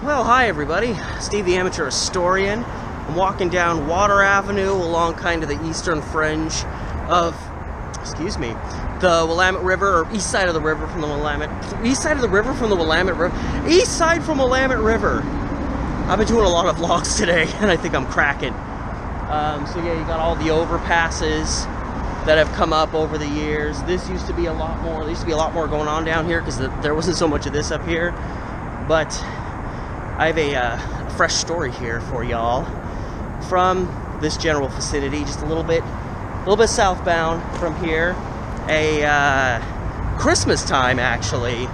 Well, hi everybody. Steve the Amateur Historian. I'm walking down Water Avenue along kind of the eastern fringe of, the Willamette River, or east side of the river from the Willamette. East side of the river from the Willamette River. East side from Willamette River. I've been doing a lot of vlogs today, and I think I'm cracking. So yeah, you got all the overpasses that have come up over the years. This used to be a lot more. There used to be a lot more going on down here because there wasn't so much of this up here. But I have a fresh story here for y'all from this general vicinity, just a little bit southbound from here. A Christmas time, actually,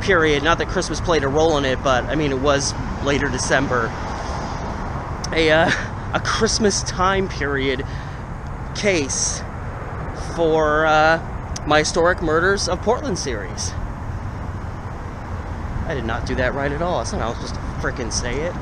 period. Not that Christmas played a role in it, but I mean it was later December. A Christmas time period case for my Historic Murders of Portland series. I did not do that right at all. That's not how I was supposed to frickin' say it.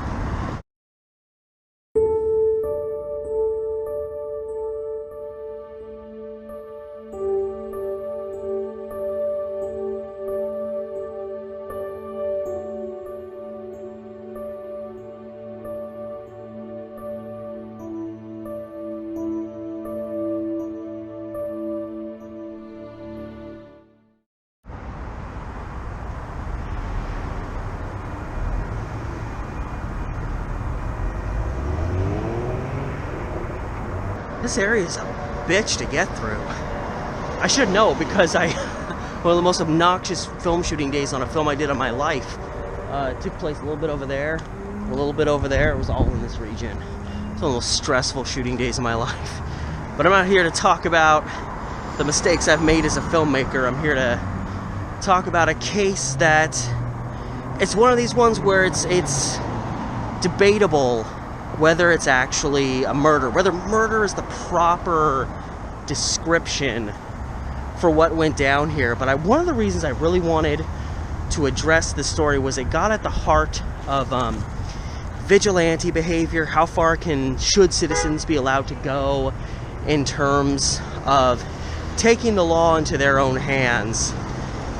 This area is a bitch to get through. I should know because one of the most obnoxious film shooting days on a film I did in my life took place a little bit over there, a little bit over there. It was all in this region. It's one of the most stressful shooting days of my life. But I'm not here to talk about the mistakes I've made as a filmmaker. I'm here to talk about a case that it's one of these ones where it's debatable whether it's actually a murder, whether murder is the proper description for what went down here. But one of the reasons I really wanted to address this story was it got at the heart of vigilante behavior. How far should citizens be allowed to go in terms of taking the law into their own hands?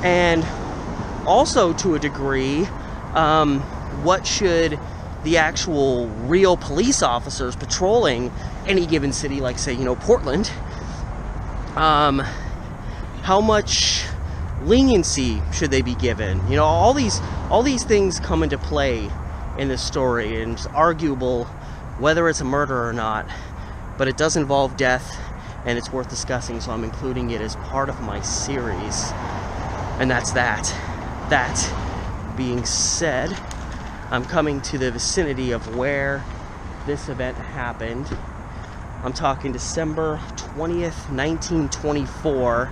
And also, to a degree, what should the actual real police officers patrolling any given city, like say, Portland, how much leniency should they be given? All these things come into play in this story, and it's arguable whether it's a murder or not, but it does involve death, and it's worth discussing, so I'm including it as part of my series. And that's that. That being said, I'm coming to the vicinity of where this event happened. I'm talking December 20th, 1924,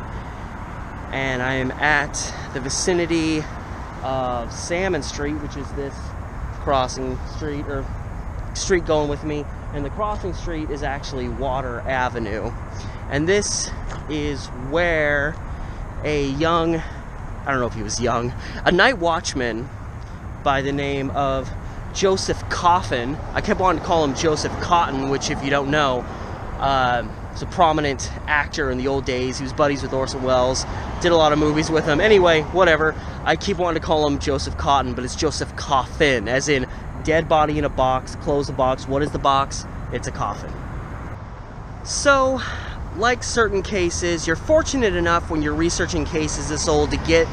and I am at the vicinity of Salmon Street, which is this crossing street, or street going with me, and the crossing street is actually Water Avenue. And this is where a young, I don't know if he was young, a night watchman by the name of Joseph Coffin. I kept wanting to call him Joseph Cotton, which, if you don't know, was a prominent actor in the old days. He was buddies with Orson Welles, did a lot of movies with him. Anyway, whatever. I keep wanting to call him Joseph Cotton, but it's Joseph Coffin, as in dead body in a box, close the box. What is the box? It's a coffin. So, like certain cases, you're fortunate enough when you're researching cases this old to get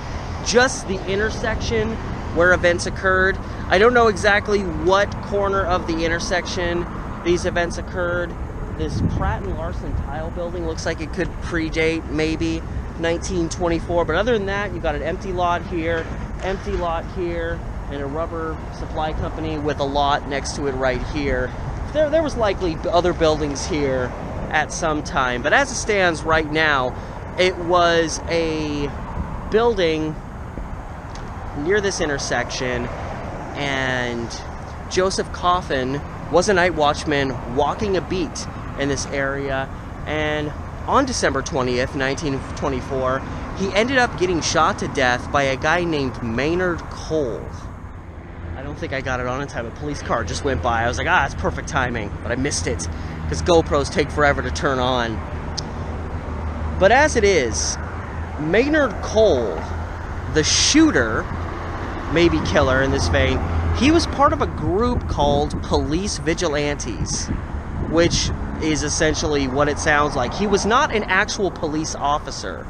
just the intersection where events occurred. I don't know exactly what corner of the intersection these events occurred. This Pratt & Larson tile building looks like it could predate maybe 1924, but other than that, you got an empty lot here, and a rubber supply company with a lot next to it right here. There was likely other buildings here at some time, but as it stands right now, it was a building near this intersection, and Joseph Coffin was a night watchman walking a beat in this area, and on December 20th, 1924, he ended up getting shot to death by a guy named Maynard Cole. I don't think I got it on in time. A police car just went by. I was like, it's perfect timing, but I missed it because GoPros take forever to turn on. But as it is, Maynard Cole, the shooter, maybe killer in this vein, he was part of a group called Police Vigilantes, which is essentially what it sounds like. He was not an actual police officer.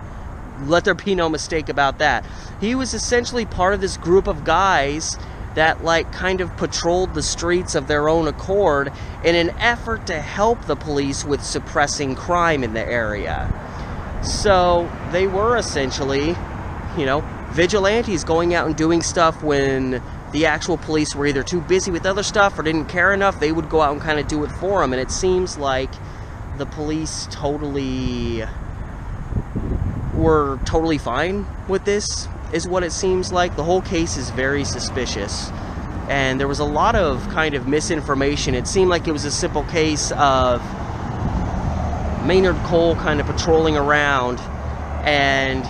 Let there be no mistake about that. He was essentially part of this group of guys that like kind of patrolled the streets of their own accord in an effort to help the police with suppressing crime in the area. So they were essentially, vigilantes going out and doing stuff when the actual police were either too busy with other stuff or didn't care enough. They would go out and kind of do it for them. And it seems like the police were totally fine with this, is what it seems like. The whole case is very suspicious. And there was a lot of kind of misinformation. It seemed like it was a simple case of Maynard Cole kind of patrolling around, and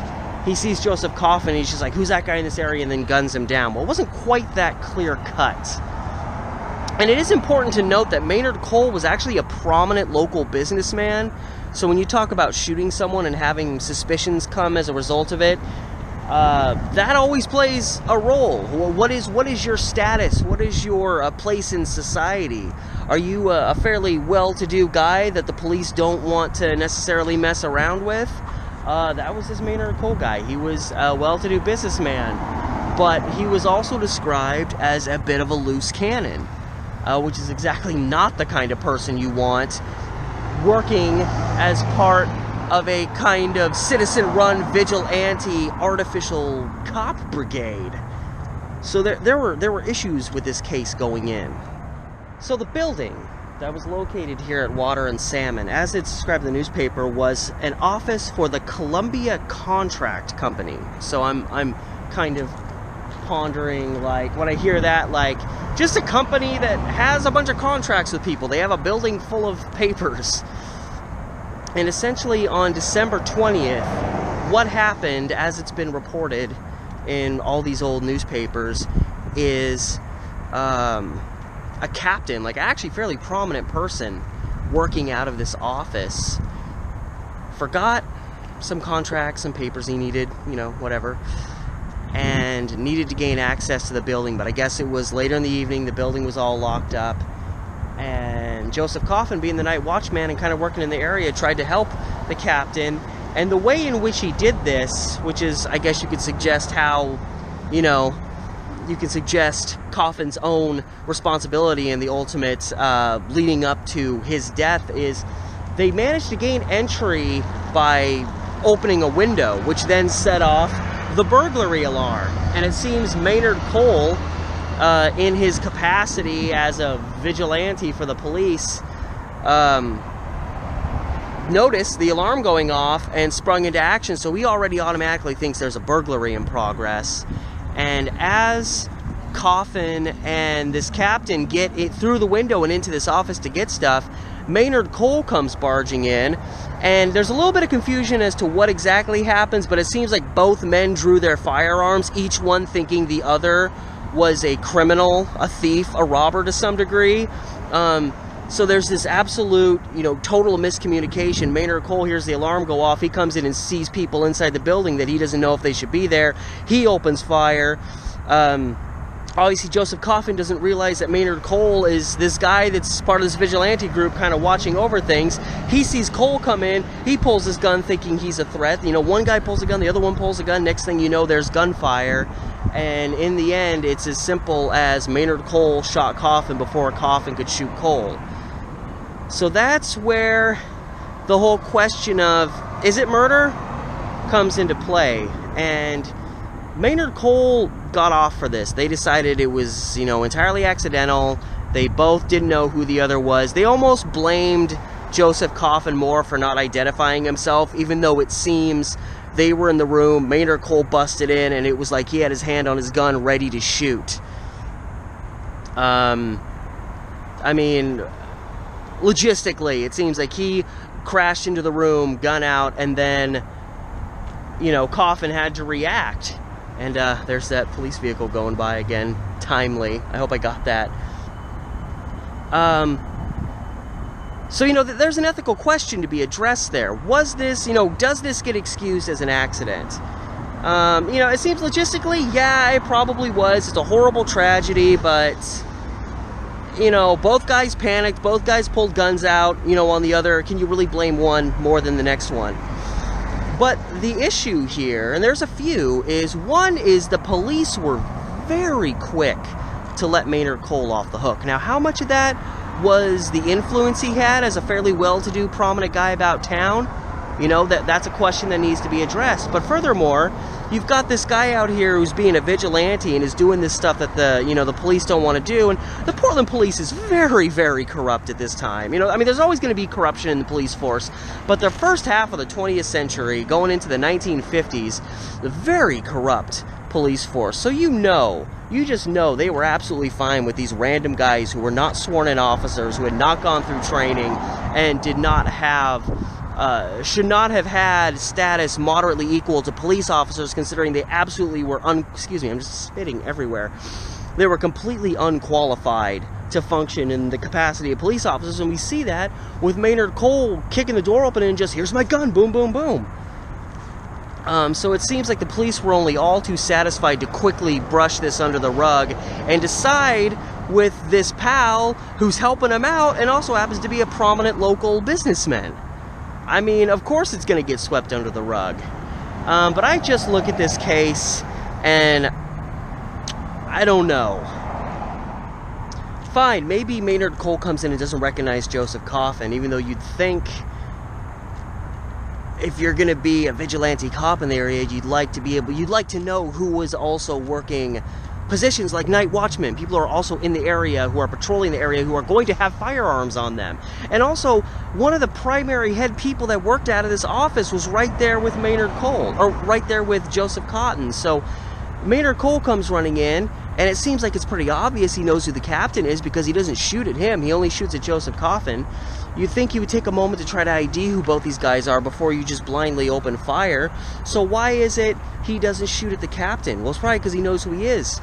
he sees Joseph Coffin, he's just like, who's that guy in this area, and then guns him down. Well, it wasn't quite that clear cut. And it is important to note that Maynard Cole was actually a prominent local businessman. So when you talk about shooting someone and having suspicions come as a result of it, that always plays a role. What is your status? What is your place in society? Are you a fairly well-to-do guy that the police don't want to necessarily mess around with? That was this Maynard Cole guy. He was a well-to-do businessman, but he was also described as a bit of a loose cannon, which is exactly not the kind of person you want working as part of a kind of citizen-run vigilante artificial cop brigade. So there were issues with this case going in. So the building that was located here at Water and Salmon, as it's described in the newspaper, was an office for the Columbia Contract Company. So I'm kind of pondering, like, when I hear that, like, just a company that has a bunch of contracts with people. They have a building full of papers. And essentially on December 20th, what happened, as it's been reported in all these old newspapers, is a captain, like actually fairly prominent person working out of this office, forgot some contracts, some papers he needed, whatever, and needed to gain access to the building. But I guess it was later in the evening, the building was all locked up, and Joseph Coffin, being the night watchman and kind of working in the area, tried to help the captain. And the way in which he did this, which is, I guess you could suggest how, you can suggest Coffin's own responsibility in the ultimate leading up to his death, is they managed to gain entry by opening a window, which then set off the burglary alarm. And it seems Maynard Cole, in his capacity as a vigilante for the police, noticed the alarm going off and sprung into action. So he already automatically thinks there's a burglary in progress. And as Coffin and this captain get it through the window and into this office to get stuff, Maynard Cole comes barging in, and there's a little bit of confusion as to what exactly happens, but it seems like both men drew their firearms, each one thinking the other was a criminal, a thief, a robber to some degree. So there's this absolute, total miscommunication. Maynard Cole hears the alarm go off. He comes in and sees people inside the building that he doesn't know if they should be there. He opens fire. Obviously, Joseph Coffin doesn't realize that Maynard Cole is this guy that's part of this vigilante group kind of watching over things. He sees Cole come in. He pulls his gun thinking he's a threat. One guy pulls a gun, the other one pulls a gun. Next thing you know, there's gunfire. And in the end, it's as simple as Maynard Cole shot Coffin before Coffin could shoot Cole. So that's where the whole question of, is it murder, comes into play. And Maynard Cole got off for this. They decided it was, entirely accidental. They both didn't know who the other was. They almost blamed Joseph Coffin more for not identifying himself, even though it seems they were in the room, Maynard Cole busted in, and it was like he had his hand on his gun ready to shoot. Logistically, it seems like he crashed into the room, gun out, and then, Coffin had to react. And there's that police vehicle going by again. Timely. I hope I got that. So, there's an ethical question to be addressed there. Was this, does this get excused as an accident? You know, it seems logistically, yeah, it probably was. It's a horrible tragedy, but, you know, both guys panicked, both guys pulled guns out. You know, on the other, can you really blame one more than the next one? But the issue here, and there's a few, is one is the police were very quick to let Maynard Cole off the hook. Now, how much of that was the influence he had as a fairly well-to-do, prominent guy about town? You know, that's a question that needs to be addressed. But furthermore, you've got this guy out here who's being a vigilante and is doing this stuff that the police don't want to do. And the Portland police is very, very corrupt at this time. You know, I mean, there's always going to be corruption in the police force. But the first half of the 20th century, going into the 1950s, the very corrupt police force. So you just know they were absolutely fine with these random guys who were not sworn in officers, who had not gone through training, and did not have... should not have had status moderately equal to police officers, considering they absolutely were excuse me, I'm just spitting everywhere. They were completely unqualified to function in the capacity of police officers, and we see that with Maynard Cole kicking the door open and just, here's my gun, boom, boom, boom. So it seems like the police were only all too satisfied to quickly brush this under the rug and decide with this pal who's helping him out and also happens to be a prominent local businessman. I mean, of course it's going to get swept under the rug. But I just look at this case, and I don't know. Fine, maybe Maynard Cole comes in and doesn't recognize Joseph Coffin, even though you'd think if you're going to be a vigilante cop in the area, you'd like to know who was also working positions like night watchmen. People are also in the area who are patrolling the area who are going to have firearms on them. And also, one of the primary head people that worked out of this office was right there with Maynard Cole, or right there with Joseph Coffin. So Maynard Cole comes running in, and it seems like it's pretty obvious he knows who the captain is because he doesn't shoot at him. He only shoots at Joseph Coffin. You'd think he would take a moment to try to ID who both these guys are before you just blindly open fire. So why is it he doesn't shoot at the captain? Well, it's probably because he knows who he is.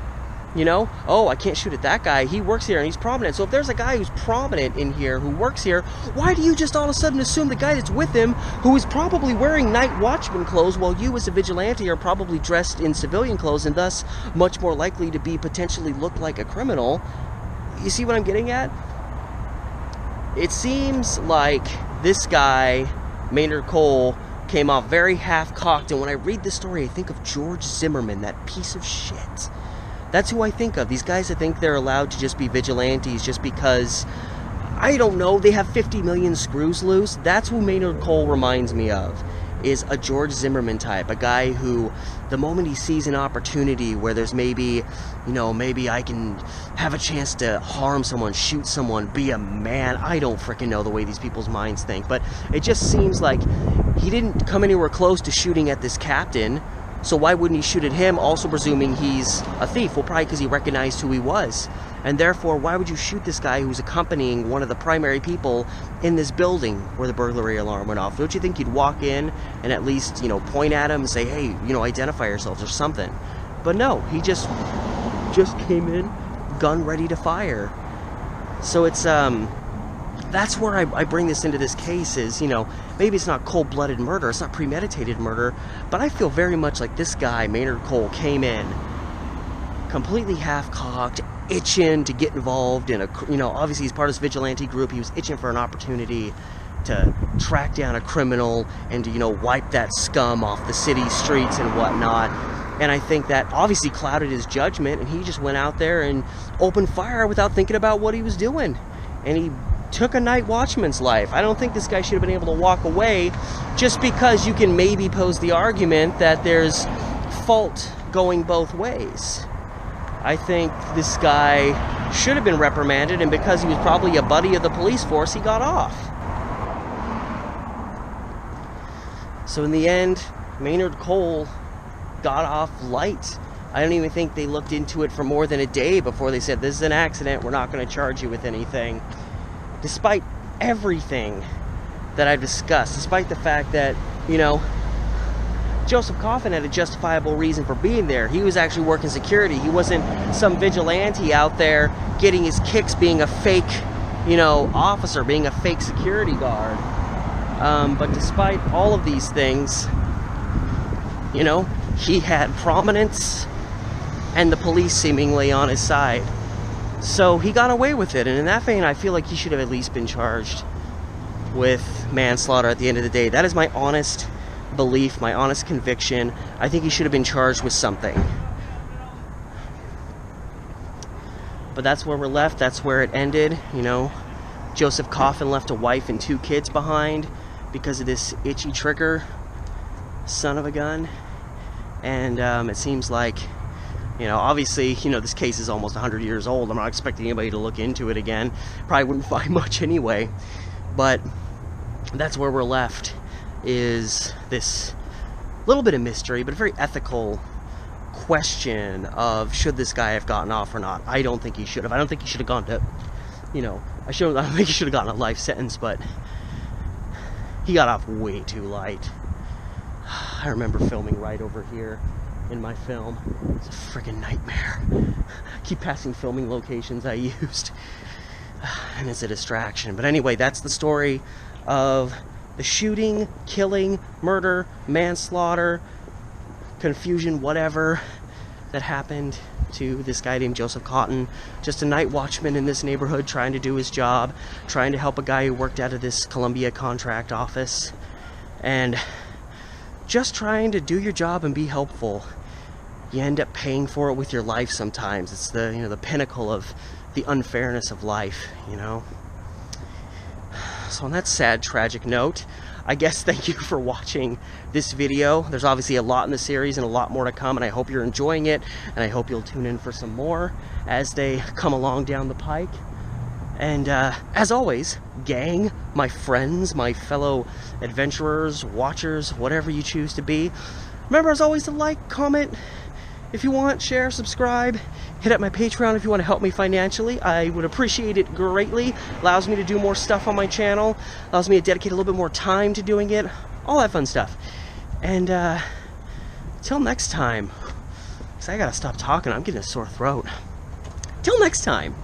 You know, oh, I can't shoot at that guy. He works here and he's prominent. So if there's a guy who's prominent in here who works here, why do you just all of a sudden assume the guy that's with him, who is probably wearing night watchman clothes, while you as a vigilante are probably dressed in civilian clothes and thus much more likely to be potentially look like a criminal? You see what I'm getting at? It seems like this guy, Maynard Cole, came off very half-cocked. And when I read this story, I think of George Zimmerman, that piece of shit. That's who I think of. These guys that think they're allowed to just be vigilantes just because, I don't know, they have 50 million screws loose. That's who Maynard Cole reminds me of, is a George Zimmerman type. A guy who, the moment he sees an opportunity where there's maybe I can have a chance to harm someone, shoot someone, be a man. I don't freaking know the way these people's minds think. But it just seems like he didn't come anywhere close to shooting at this captain. So why wouldn't he shoot at him, also presuming he's a thief? Well, probably because he recognized who he was. And therefore, why would you shoot this guy who's accompanying one of the primary people in this building where the burglary alarm went off? Don't you think you'd walk in and at least, point at him and say, hey, identify yourselves or something? But no, he just came in, gun ready to fire. So it's, that's where I bring this into this case is, maybe it's not cold-blooded murder, it's not premeditated murder, but I feel very much like this guy, Maynard Cole, came in completely half-cocked, itching to get involved in obviously he's part of this vigilante group. He was itching for an opportunity to track down a criminal and to, wipe that scum off the city streets and whatnot. And I think that obviously clouded his judgment, and he just went out there and opened fire without thinking about what he was doing. And he took a night watchman's life. I don't think this guy should have been able to walk away just because you can maybe pose the argument that there's fault going both ways. I think this guy should have been reprimanded, and because he was probably a buddy of the police force, he got off. So in the end, Maynard Cole got off light. I don't even think they looked into it for more than a day before they said, this is an accident, we're not going to charge you with anything. Despite everything that I've discussed, despite the fact that, Joseph Coffin had a justifiable reason for being there. He was actually working security. He wasn't some vigilante out there getting his kicks being a fake, officer, being a fake security guard. But despite all of these things, he had prominence and the police seemingly on his side. So he got away with it, and in that vein, I feel like he should have at least been charged with manslaughter at the end of the day. That is my honest belief, my honest conviction. I think he should have been charged with something. But that's where we're left. That's where it ended. You know, Joseph Coffin left a wife and 2 kids behind because of this itchy trigger son of a gun. And it seems like, you know, obviously, you know, this case is almost 100 years old. I'm not expecting anybody to look into it again. Probably wouldn't find much anyway. But that's where we're left, is this little bit of mystery, but a very ethical question of, should this guy have gotten off or not? I don't think he should have. I don't think he should have gone to, you know, I don't think he should have gotten a life sentence, but he got off way too light. I remember filming right over here in my film. It's a freaking nightmare. I keep passing filming locations I used, and it's a distraction. But anyway, that's the story of the shooting, killing, murder, manslaughter, confusion, whatever, that happened to this guy named Joseph Coffin. Just a night watchman in this neighborhood trying to do his job, trying to help a guy who worked out of this Columbia contract office, and just trying to do your job and be helpful. You end up paying for it with your life sometimes. It's the, you know, the pinnacle of the unfairness of life, you know. So on that sad, tragic note, I guess thank you for watching this video. There's obviously a lot in the series and a lot more to come, and I hope you're enjoying it, and I hope you'll tune in for some more as they come along down the pike. And as always, gang, my friends, my fellow adventurers, watchers, whatever you choose to be, remember as always to like, comment if you want, share, subscribe, hit up my Patreon if you want to help me financially. I would appreciate it greatly. Allows me to do more stuff on my channel, allows me to dedicate a little bit more time to doing it, all that fun stuff. And till next time, because I gotta stop talking, I'm getting a sore throat. Till next time,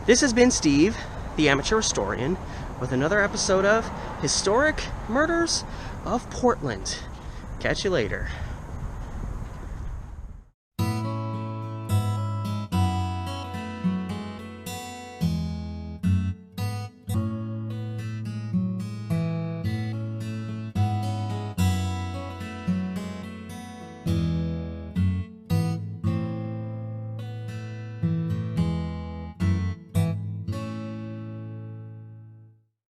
this has been Steve, the amateur historian, with another episode of Historic Murders of Portland. Catch you later.